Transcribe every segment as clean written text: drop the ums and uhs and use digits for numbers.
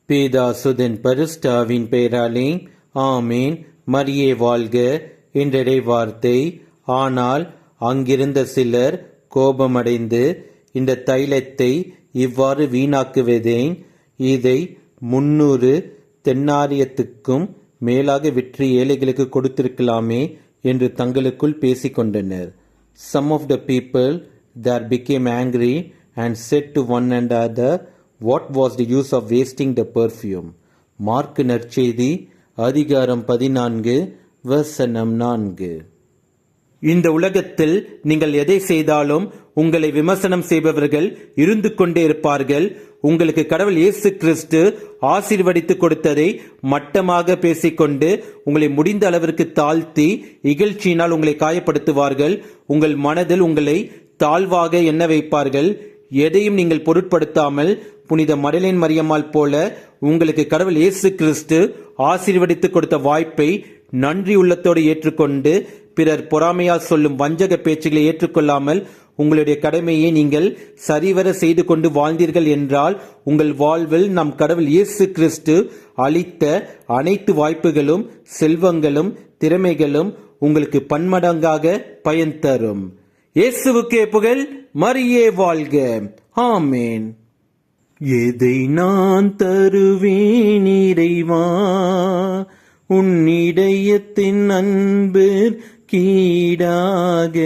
பேதாசுதன் பரிஸ்டாவின் பெயராலே ஆமேன். மரியே வாழ்க என்றடை வார்த்தை. ஆனால் அங்கிருந்த சிலர் கோபமடைந்து, இந்த தைலத்தை இவ்வாறு வீணாக்குவதேன்? இதை 300 தென்னாரியத்துக்கும் மேலாக விற்று ஏழைகளுக்கு கொடுத்திருக்கலாமே என்று தங்களுக்குள் பேசிக்கொண்டனர். Some of the people there became angry and said to one another, what was the use of wasting the perfume? Mark நற்செய்தி அதிகாரம் 14 வசனம் 4. இந்த உலகத்தில் நீங்கள் எதை செய்தாலும் உங்களை விமர்சனம் செய்பவர்கள் இருந்து கொண்டே இருப்பார்கள். உங்களுக்கு கடவுள் இயேசு கிறிஸ்து ஆசீர்வதித்து கொடுத்ததை மட்டமாக பேசிக்கொண்டு உங்களை முடிந்த அளவிற்கு தாழ்த்தி இகழ்ச்சியினால் உங்களை காயப்படுத்துவார்கள். உங்கள் மனதில் உங்களை தாழ்வாக எண்ண வைப்பார்கள். எதையும் நீங்கள் பொருட்படுத்தாமல் புனித மடலேன் மரியம்மாள் போல உங்களுக்கு கடவுள் இயேசு கிறிஸ்து ஆசீர்வதித்து கொடுத்த வாய்ப்பை நன்றி உள்ளத்தோடு ஏற்றுக்கொண்டு பிறர் பொறாமையால் சொல்லும் வஞ்சக பேச்சுகளை ஏற்றுக்கொள்ளாமல் உங்களுடைய கடமையை நீங்கள் சரிவர செய்து கொண்டு வாழ்ந்தீர்கள் என்றால் உங்கள் வாழ்வில் நம் கடவுள் இயேசு கிறிஸ்து அளித்த அனைத்து வாய்ப்புகளும் செல்வங்களும் திறமைகளும் உங்களுக்கு பன்மடங்காக பயன் தரும். இயேசுவுக்கே புகழ். மரியே வாழ்க. ஆமேன். எதை நான் தருவேன் இறைவா, உன்னிடயத்தின் அன்பு கீடாக.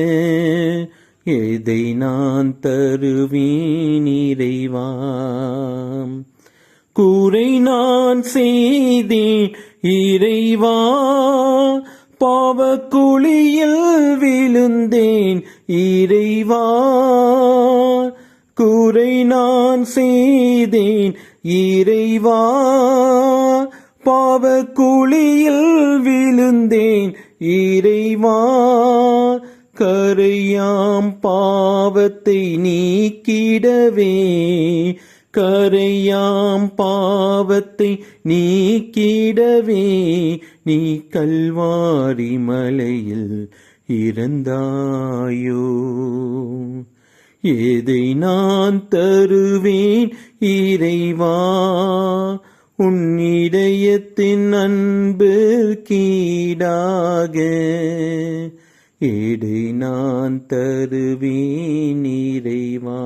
எதை நான் தருவேன் இறைவா, கூரை நான் செய்தேன் இறைவா, பாவக்குழியில் விழுந்தேன் இறைவா, கூரை நான் செய்தேன் இறைவா, பாவக்குழியில் விழுந்தேன் இறைவா, கரையாம் பாவத்தை நீக்கிடவே, கரையாம் பாவத்தை நீக்கிடவே நீ கல்வாரி மலையில் இறந்தாயோ. எதை நான் தருவேன் இறைவா, உன்னிடயத்தின் அன்பு கீடாக. எதை நான் தருவேன் இறைவா.